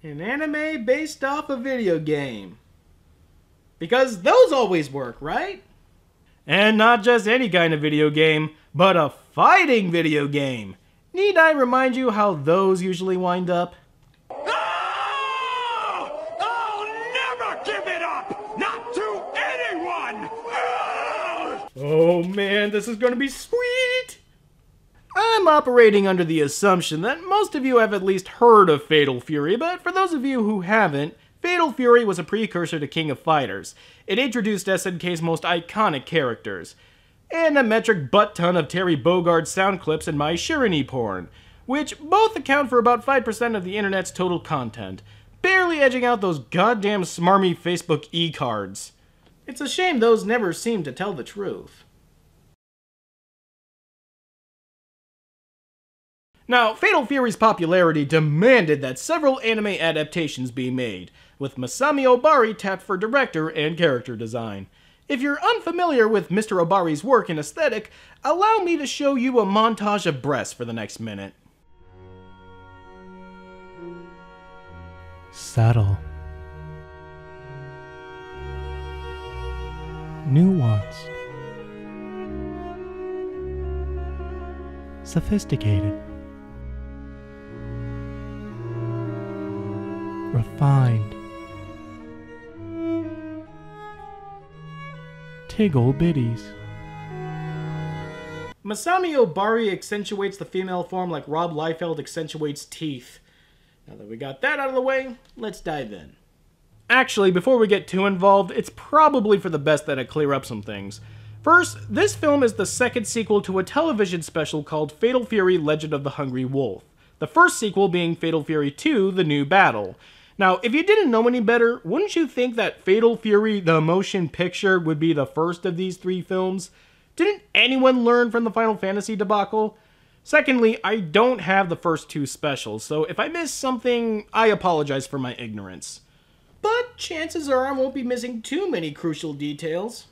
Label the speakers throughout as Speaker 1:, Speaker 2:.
Speaker 1: An anime based off a video game. Because those always work, right? And not just any kind of video game, but a fighting video game. Need I remind you how those usually wind up?
Speaker 2: No! I'll never give it up! Not to anyone!
Speaker 1: Oh man, this is gonna be sweet! I'm operating under the assumption that most of you have at least heard of Fatal Fury, but for those of you who haven't, Fatal Fury was a precursor to King of Fighters. It introduced SNK's most iconic characters, and a metric butt-ton of Terry Bogard sound clips and My Shirini porn, which both account for about 5% of the internet's total content, barely edging out those goddamn smarmy Facebook e-cards. It's a shame those never seem to tell the truth. Now, Fatal Fury's popularity demanded that several anime adaptations be made, with Masami Obari tapped for director and character design. If you're unfamiliar with Mr. Obari's work and aesthetic, allow me to show you a montage of breasts for the next minute.
Speaker 3: Subtle. Nuanced. Sophisticated. Refined. Tiggle bitties.
Speaker 1: Masami Obari accentuates the female form like Rob Liefeld accentuates teeth. Now that we got that out of the way, let's dive in. Actually, before we get too involved, it's probably for the best that I clear up some things. First, this film is the second sequel to a television special called Fatal Fury: Legend of the Hungry Wolf. The first sequel being Fatal Fury 2: The New Battle. Now, if you didn't know any better, wouldn't you think that Fatal Fury, the motion picture, would be the first of these three films? Didn't anyone learn from the Final Fantasy debacle? Secondly, I don't have the first two specials, so if I miss something, I apologize for my ignorance. But chances are I won't be missing too many crucial details.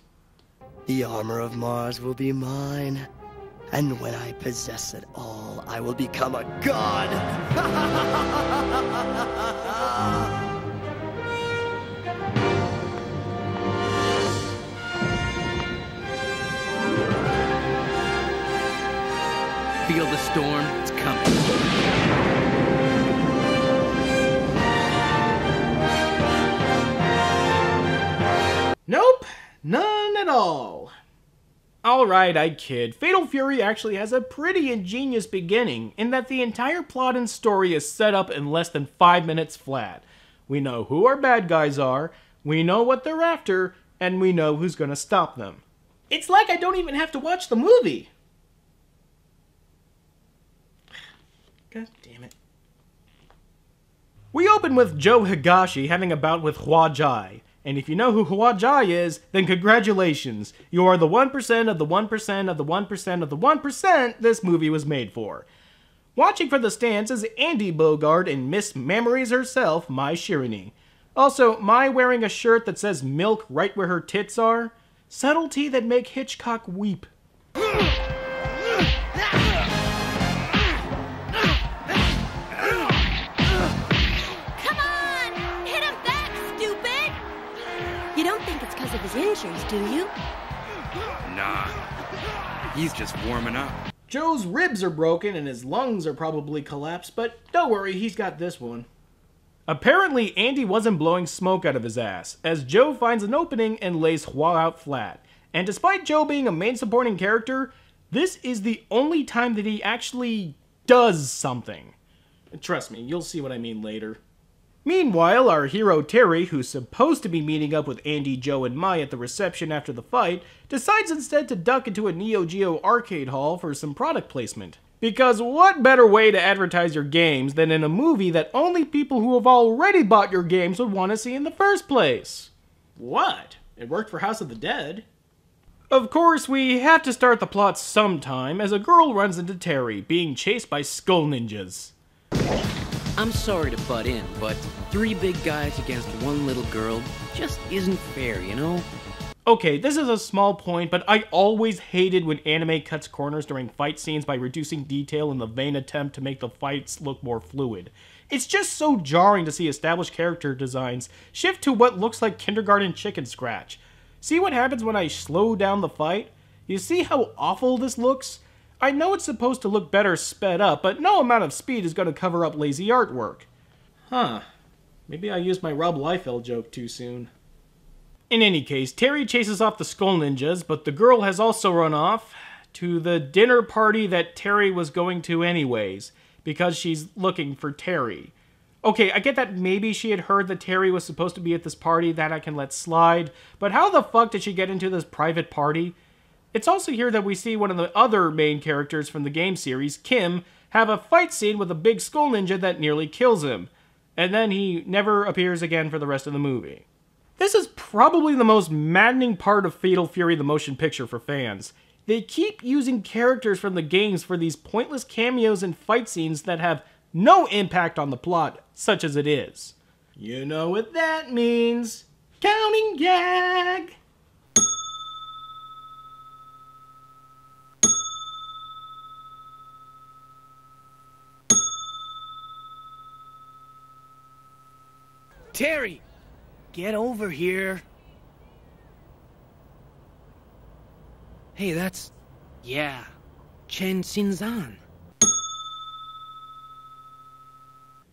Speaker 4: The armor of Mars will be mine, and when I possess it all, I will become a god!
Speaker 5: Feel the storm, it's coming.
Speaker 1: Nope, none at all. Alright, I kid. Fatal Fury actually has a pretty ingenious beginning, in that the entire plot and story is set up in less than 5 minutes flat. We know who our bad guys are, we know what they're after, and we know who's gonna stop them. It's like I don't even have to watch the movie. God damn it. We open with Joe Higashi having a bout with Hua Jai. And if you know who Hua Jai is, then congratulations. You are the 1% of the 1% of the 1% of the 1% this movie was made for. Watching for the stands is Andy Bogard and Miss Memories herself, Mai Shirini. Also, Mai wearing a shirt that says milk right where her tits are. Subtlety that make Hitchcock weep.
Speaker 6: Of his injuries, do you?
Speaker 5: Nah, he's just warming up.
Speaker 1: Joe's ribs are broken and his lungs are probably collapsed, but don't worry, he's got this one. Apparently, Andy wasn't blowing smoke out of his ass, as Joe finds an opening and lays Hua out flat. And despite Joe being a main supporting character, this is the only time that he actually does something. And trust me, you'll see what I mean later. Meanwhile, our hero Terry, who's supposed to be meeting up with Andy, Joe, and Mai at the reception after the fight, decides instead to duck into a Neo Geo arcade hall for some product placement. Because what better way to advertise your games than in a movie that only people who have already bought your games would want to see in the first place? What? It worked for House of the Dead. Of course, we have to start the plot sometime as a girl runs into Terry, being chased by skull ninjas.
Speaker 5: I'm sorry to butt in, but 3 big guys against 1 little girl just isn't fair, you know?
Speaker 1: Okay, this is a small point, but I always hated when anime cuts corners during fight scenes by reducing detail in the vain attempt to make the fights look more fluid. It's just so jarring to see established character designs shift to what looks like kindergarten chicken scratch. See what happens when I slow down the fight? You see how awful this looks? I know it's supposed to look better sped up, but no amount of speed is going to cover up lazy artwork. Huh. Maybe I used my Rob Liefeld joke too soon. In any case, Terry chases off the Skull Ninjas, but the girl has also run off to the dinner party that Terry was going to anyways, because she's looking for Terry. Okay, I get that maybe she had heard that Terry was supposed to be at this party, that I can let slide, but how the fuck did she get into this private party? It's also here that we see one of the other main characters from the game series, Kim, have a fight scene with a big Skull Ninja that nearly kills him, and then he never appears again for the rest of the movie. This is probably the most maddening part of Fatal Fury the motion picture for fans. They keep using characters from the games for these pointless cameos and fight scenes that have no impact on the plot, such as it is. You know what that means. Counting gag!
Speaker 5: Terry! Get over here. Hey, that's... yeah. Cheng Sinzan.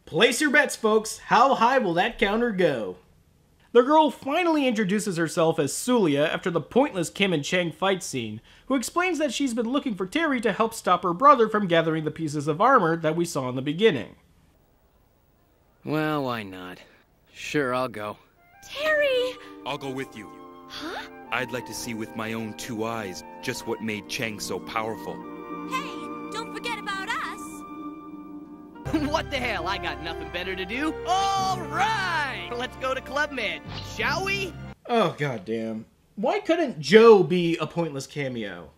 Speaker 1: Place your bets, folks. How high will that counter go? The girl finally introduces herself as Sulia after the pointless Kim and Cheng fight scene, who explains that she's been looking for Terry to help stop her brother from gathering the pieces of armor that we saw in the beginning.
Speaker 5: Well, why not? Sure, I'll go.
Speaker 6: Terry!
Speaker 7: I'll go with you.
Speaker 6: Huh?
Speaker 7: I'd like to see with my own 2 eyes just what made Cheng so powerful.
Speaker 6: Hey, don't forget about us.
Speaker 5: What the hell? I got nothing better to do. All right! Let's go to Club Med, shall we?
Speaker 1: Oh, goddamn. Why couldn't Joe be a pointless cameo?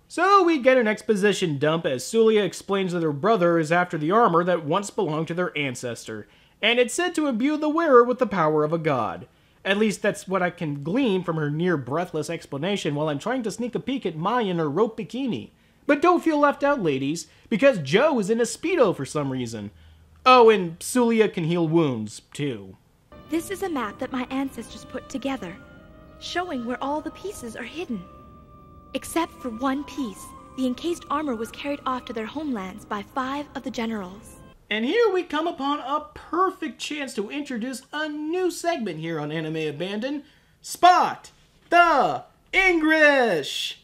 Speaker 1: So we get an exposition dump as Sulia explains that her brother is after the armor that once belonged to their ancestor, and it's said to imbue the wearer with the power of a god. At least that's what I can glean from her near-breathless explanation while I'm trying to sneak a peek at Mai in her rope bikini. But don't feel left out, ladies, because Joe is in a Speedo for some reason. Oh, and Sulia can heal wounds, too.
Speaker 8: This is a map that my ancestors put together, showing where all the pieces are hidden. Except for one piece, the encased armor was carried off to their homelands by 5 of the generals.
Speaker 1: And here we come upon a perfect chance to introduce a new segment here on Anime Abandon. Spot the English!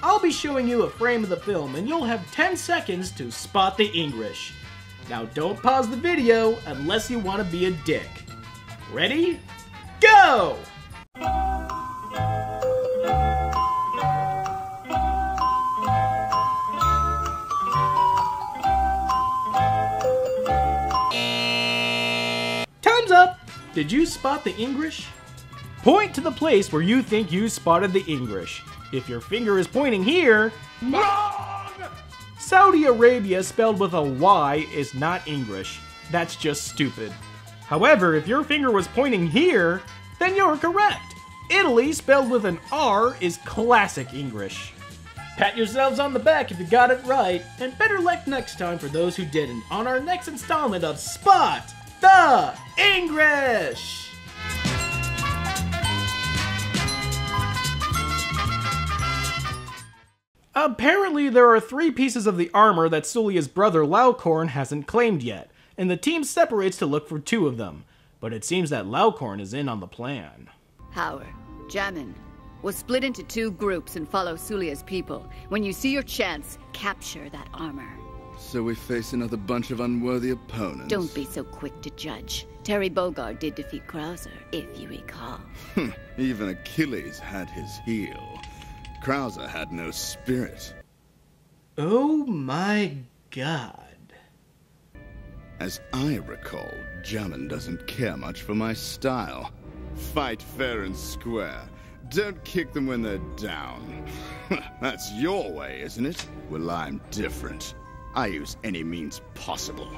Speaker 1: I'll be showing you a frame of the film and you'll have 10 seconds to spot the English. Now don't pause the video unless you want to be a dick. Ready? Go! Time's up! Did you spot the English? Point to the place where you think you spotted the English. If your finger is pointing here, wrong! Saudi Arabia spelled with a Y is not English. That's just stupid. However, if your finger was pointing here, then you're correct. Italy spelled with an R is classic English. Pat yourselves on the back if you got it right, and better luck next time for those who didn't on our next installment of Spot the English! Apparently, there are 3 pieces of the armor that Sulia's brother Laucorn hasn't claimed yet, and the team separates to look for 2 of them. But it seems that Laucorn is in on the plan.
Speaker 9: Howard, Jamin, we'll split into 2 groups and follow Sulia's people. When you see your chance, capture that armor.
Speaker 10: So we face another bunch of unworthy opponents.
Speaker 9: Don't be so quick to judge. Terry Bogard did defeat Krauser, if you recall.
Speaker 10: Even Achilles had his heel. Krauser had no spirit.
Speaker 1: Oh my god.
Speaker 10: As I recall, Jamin doesn't care much for my style. Fight fair and square. Don't kick them when they're down. That's your way, isn't it? Well, I'm different. I use any means possible.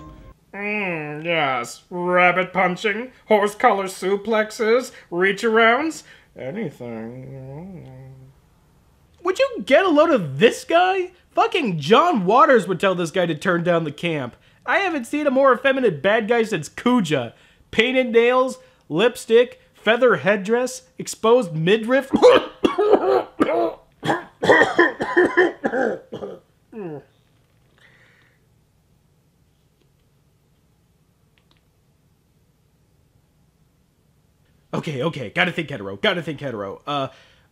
Speaker 1: Yes. Rabbit punching, horse collar suplexes, reach arounds, anything. Would you get a load of this guy? Fucking John Waters would tell this guy to turn down the camp. I haven't seen a more effeminate bad guy since Kuja. Painted nails, lipstick, feather headdress, exposed midriff. Okay, gotta think hetero.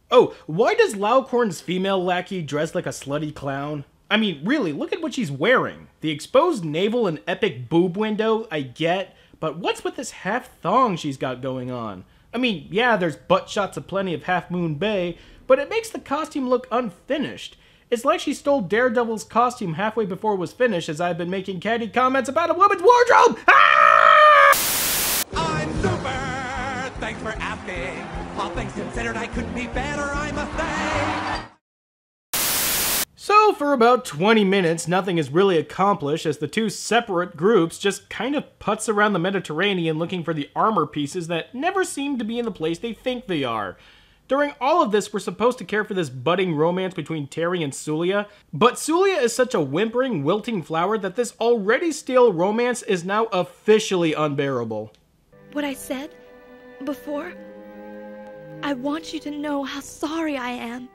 Speaker 1: Oh, why does Laucorn's female lackey dress like a slutty clown? I mean, really, look at what she's wearing. The exposed navel and epic boob window, I get, but what's with this half-thong she's got going on? I mean, yeah, there's butt shots aplenty of Half Moon Bay, but it makes the costume look unfinished. It's like she stole Daredevil's costume halfway before it was finished, as I've been making catty comments about a woman's wardrobe! Ah!
Speaker 2: I'm super! Thanks for asking. All things considered, I couldn't be better, I must say.
Speaker 1: So for about 20 minutes, nothing is really accomplished as the two separate groups just kind of putz around the Mediterranean looking for the armor pieces that never seem to be in the place they think they are. During all of this, we're supposed to care for this budding romance between Terry and Sulia, but Sulia is such a whimpering, wilting flower that this already stale romance is now officially unbearable.
Speaker 8: What I said before, I want you to know how sorry I am.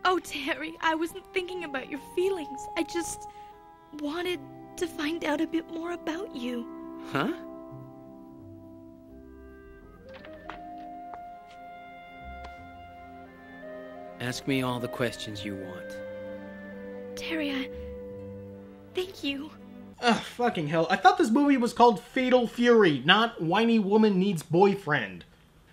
Speaker 8: Oh, Terry, I wasn't thinking about your feelings. I just wanted to find out a bit more about you.
Speaker 5: Huh? Ask me all the questions you want.
Speaker 8: Terry, thank you.
Speaker 1: Ugh, fucking hell. I thought this movie was called Fatal Fury, not Whiny Woman Needs Boyfriend.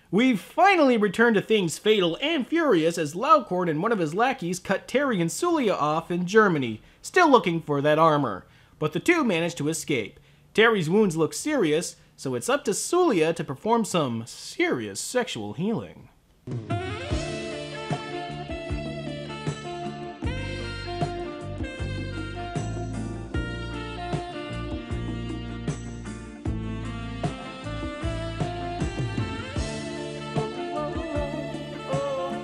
Speaker 1: We've finally returned to things fatal and furious as Laucorn and one of his lackeys cut Terry and Sulia off in Germany, still looking for that armor. But the two manage to escape. Terry's wounds look serious, so it's up to Sulia to perform some serious sexual healing.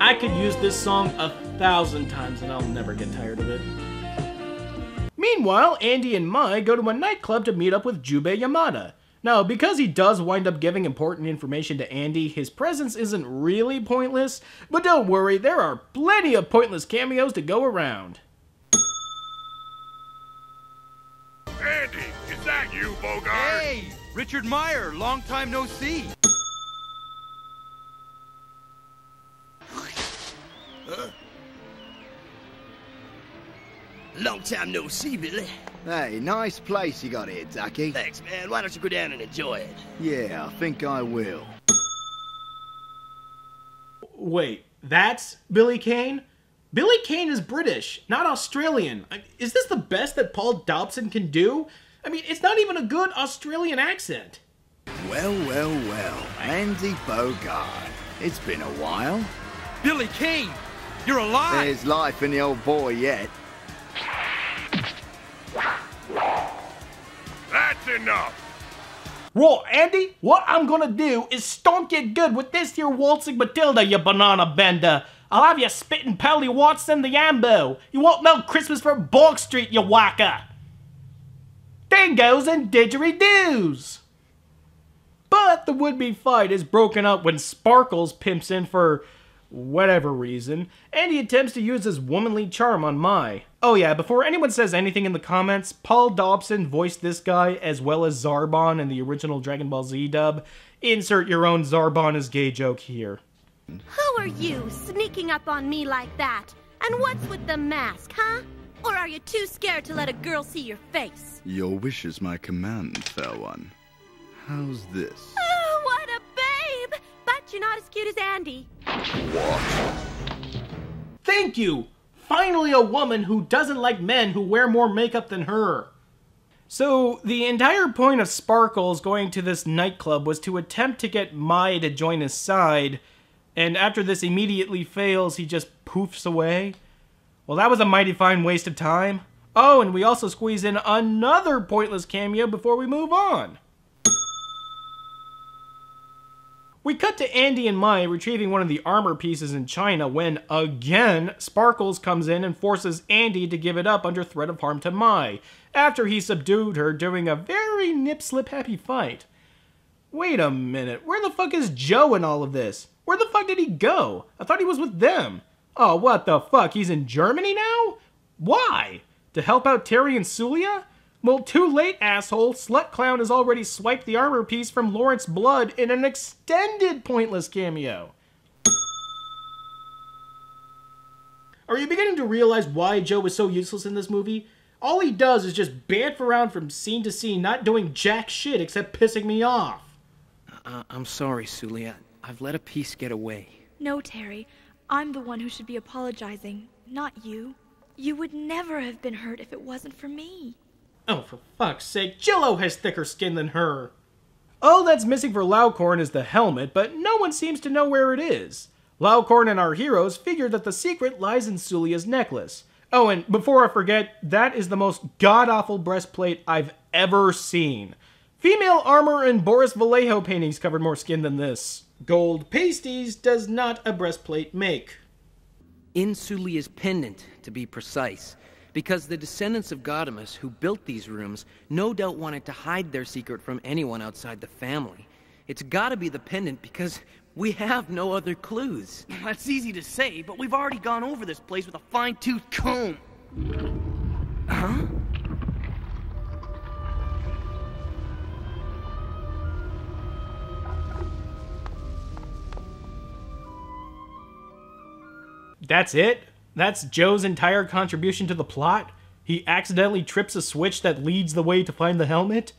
Speaker 1: I could use this song 1,000 times and I'll never get tired of it. Meanwhile, Andy and Mai go to a nightclub to meet up with Jubei Yamada. Now, because he does wind up giving important information to Andy, his presence isn't really pointless, but don't worry, there are plenty of pointless cameos to go around.
Speaker 2: Andy, is that you, Bogart?
Speaker 7: Hey, Richard Meyer, long time no see.
Speaker 4: Long time no see, Billy.
Speaker 11: Hey, nice place you got here, Ducky.
Speaker 4: Thanks, man. Why don't you go down and enjoy it?
Speaker 11: Yeah, I think I will.
Speaker 1: Wait, that's Billy Kane? Billy Kane is British, not Australian. Is this the best that Paul Dobson can do? I mean, it's not even a good Australian accent.
Speaker 11: Well, Andy Bogart. It's been a while.
Speaker 7: Billy Kane, you're alive!
Speaker 11: There's life in the old boy yet.
Speaker 2: That's enough.
Speaker 1: Well, Andy, what I'm gonna do is stonk you good with this here waltzing Matilda, you banana bender. I'll have you spitting Pelly Watson the Yambo. You won't know Christmas from Borg Street, you whacker. Dingoes and didgeridoos. But the would-be fight is broken up when Sparkles pimps in for whatever reason, and he attempts to use his womanly charm on Mai. Oh yeah, before anyone says anything in the comments, Paul Dobson voiced this guy as well as Zarbon in the original Dragon Ball Z dub. Insert your own Zarbon is gay joke here.
Speaker 6: Who are you, sneaking up on me like that? And what's with the mask, huh? Or are you too scared to let a girl see your face?
Speaker 10: Your wish is my command, fair one. How's this?
Speaker 6: Oh, what a babe! But you're not as cute as Andy.
Speaker 10: What?
Speaker 1: Thank you! Finally a woman who doesn't like men who wear more makeup than her. So, the entire point of Sparkles going to this nightclub was to attempt to get Mai to join his side, and after this immediately fails, he just poofs away. Well, that was a mighty fine waste of time. Oh, and we also squeeze in another pointless cameo before we move on. We cut to Andy and Mai retrieving one of the armor pieces in China when, again, Sparkles comes in and forces Andy to give it up under threat of harm to Mai, after he subdued her during a very nip-slip-happy fight. Wait a minute, where the fuck is Joe in all of this? Where the fuck did he go? I thought he was with them. Oh, what the fuck, he's in Germany now? Why? To help out Terry and Sulia? Well, too late, asshole. Slut Clown has already swiped the armor piece from Laurence Blood in an extended pointless cameo. Are you beginning to realize why Joe was so useless in this movie? All he does is just bamf around from scene to scene, not doing jack shit except pissing me off.
Speaker 5: I'm sorry, Sulia. I've let a piece get away.
Speaker 8: No, Terry. I'm the one who should be apologizing, not you. You would never have been hurt if it wasn't for me.
Speaker 1: Oh, for fuck's sake, Jillo has thicker skin than her. All that's missing for Laucorn is the helmet, but no one seems to know where it is. Laucorn and our heroes figure that the secret lies in Sulia's necklace. Oh, and before I forget, that is the most god-awful breastplate I've ever seen. Female armor and Boris Vallejo paintings covered more skin than this. Gold pasties does not a breastplate make.
Speaker 5: In Sulia's pendant, to be precise. Because the descendants of Gaudamus who built these rooms no doubt wanted to hide their secret from anyone outside the family. It's gotta be the pendant because we have no other clues.
Speaker 12: That's easy to say, but we've already gone over this place with a fine-tooth comb.
Speaker 5: Huh?
Speaker 1: That's it? That's Joe's entire contribution to the plot? He accidentally trips a switch that leads the way to find the helmet?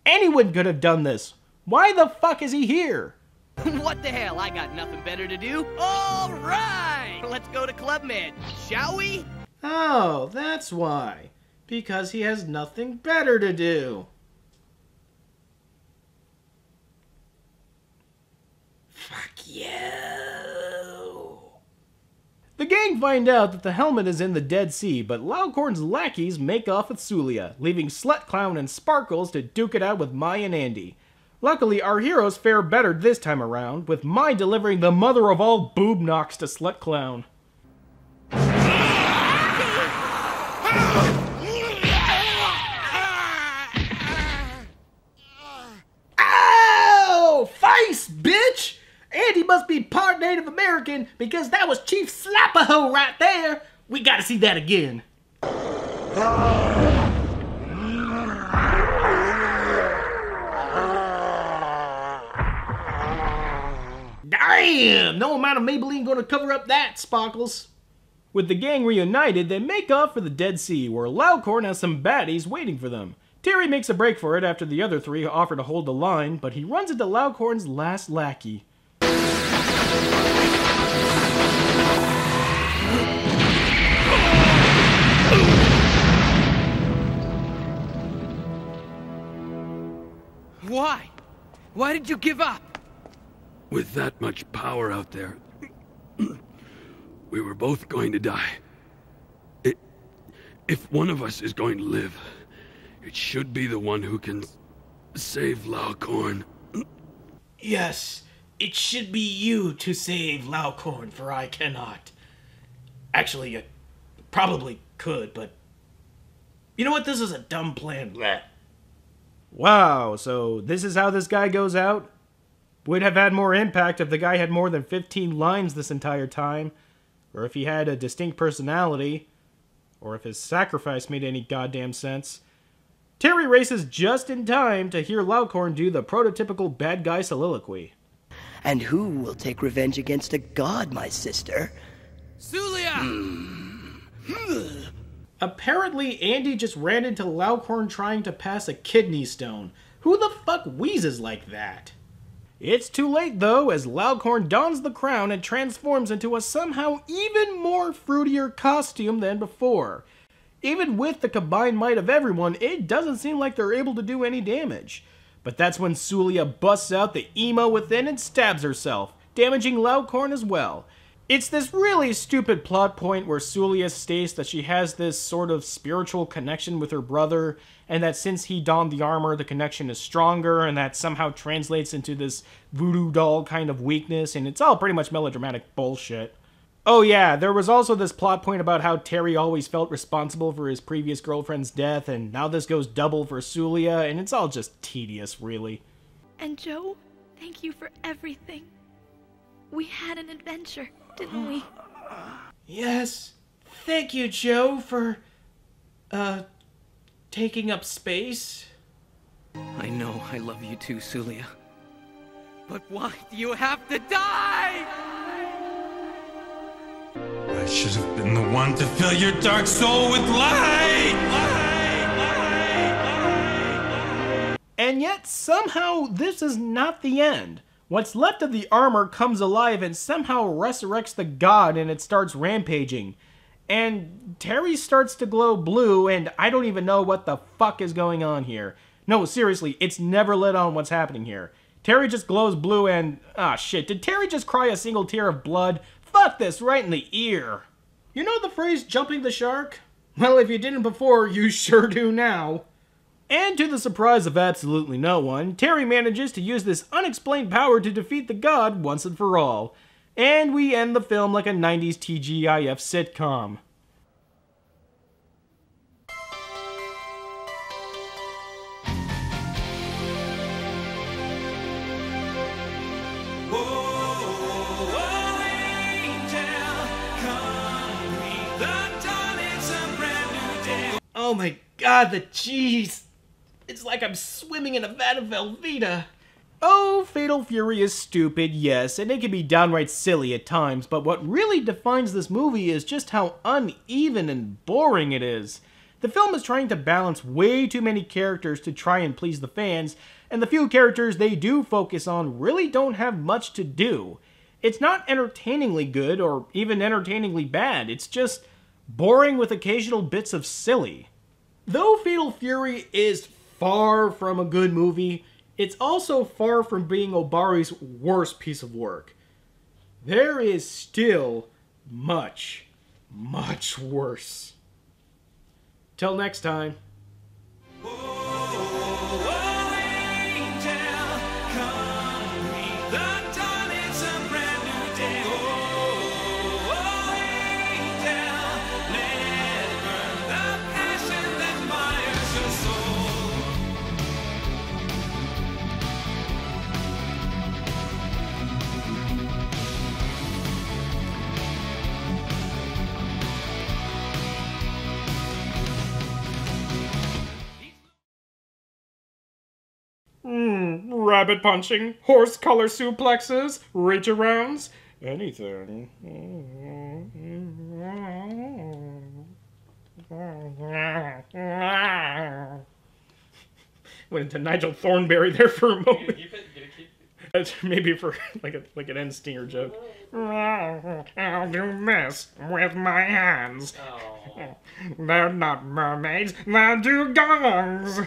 Speaker 1: Anyone could have done this. Why the fuck is he here?
Speaker 5: What the hell? I got nothing better to do. All right! Let's go to Club Med, shall we?
Speaker 1: Oh, that's why. Because he has nothing better to do. Fuck you. The gang find out that the helmet is in the Dead Sea, but Laucorn's lackeys make off with Sulia, leaving Slut Clown and Sparkles to duke it out with Mai and Andy. Luckily, our heroes fare better this time around, with Mai delivering the mother of all boob knocks to Slut Clown. Ow! Face, bitch! Andy must be part Native American because that was Chief Slapaho right there. We gotta see that again. Damn! No amount of Maybelline gonna cover up that, Sparkles. With the gang reunited, they make off for the Dead Sea, where Laucorn has some baddies waiting for them. Terry makes a break for it after the other three offer to hold the line, but he runs into Laucorn's last lackey.
Speaker 5: Why? Why did you give up?
Speaker 13: With that much power out there, we were both going to die. If one of us is going to live, it should be the one who can save Laucorn.
Speaker 1: Yes, it should be you to save Laucorn, for I cannot. Actually, you probably could, but... You know what? This is a dumb plan. Blech. Wow, so this is how this guy goes out? Would have had more impact if the guy had more than 15 lines this entire time, or if he had a distinct personality, or if his sacrifice made any goddamn sense. Terry races just in time to hear Laucorn do the prototypical bad guy soliloquy.
Speaker 4: And who will take revenge against a god, my sister?
Speaker 5: Sulia!
Speaker 1: Apparently, Andy just ran into Laucorn trying to pass a kidney stone. Who the fuck wheezes like that? It's too late, though, as Laucorn dons the crown and transforms into a somehow even more fruitier costume than before. Even with the combined might of everyone, it doesn't seem like they're able to do any damage. But that's when Sulia busts out the emo within and stabs herself, damaging Laucorn as well. It's this really stupid plot point where Sulia states that she has this sort of spiritual connection with her brother, and that since he donned the armor, the connection is stronger, and that somehow translates into this voodoo doll kind of weakness, and it's all pretty much melodramatic bullshit. Oh yeah, there was also this plot point about how Terry always felt responsible for his previous girlfriend's death, and now this goes double for Sulia, and it's all just tedious, really.
Speaker 8: And Joe, thank you for everything. We had an adventure, didn't we?
Speaker 1: Yes. Thank you, Joe, for, taking up space.
Speaker 5: I know I love you too, Sulia. But why do you have to die?
Speaker 2: I should have been the one to fill your dark soul with light!
Speaker 1: And yet, somehow, this is not the end. What's left of the armor comes alive and somehow resurrects the god, and it starts rampaging. And Terry starts to glow blue, and I don't even know what the fuck is going on here. No, seriously, it's never lit on what's happening here. Terry just glows blue and... ah, shit, did Terry just cry a single tear of blood? Fuck this, right in the ear. You know the phrase, jumping the shark? Well, if you didn't before, you sure do now. And to the surprise of absolutely no one, Terry manages to use this unexplained power to defeat the god once and for all. And we end the film like a 90s TGIF sitcom. Oh my god, the cheese! It's like I'm swimming in a vat of Velveeta. Oh, Fatal Fury is stupid, yes, and it can be downright silly at times, but what really defines this movie is just how uneven and boring it is. The film is trying to balance way too many characters to try and please the fans, and the few characters they do focus on really don't have much to do. It's not entertainingly good or even entertainingly bad, it's just boring with occasional bits of silly. Though Fatal Fury is far from a good movie, it's also far from being Obari's worst piece of work. There is still much, much worse. Till next time. Rabbit punching, horse color suplexes, reach arounds, anything. Went into Nigel Thornberry there for a moment. Maybe for like an end stinger joke. I'll do this with my hands. Oh. They're not mermaids, they're dugongs.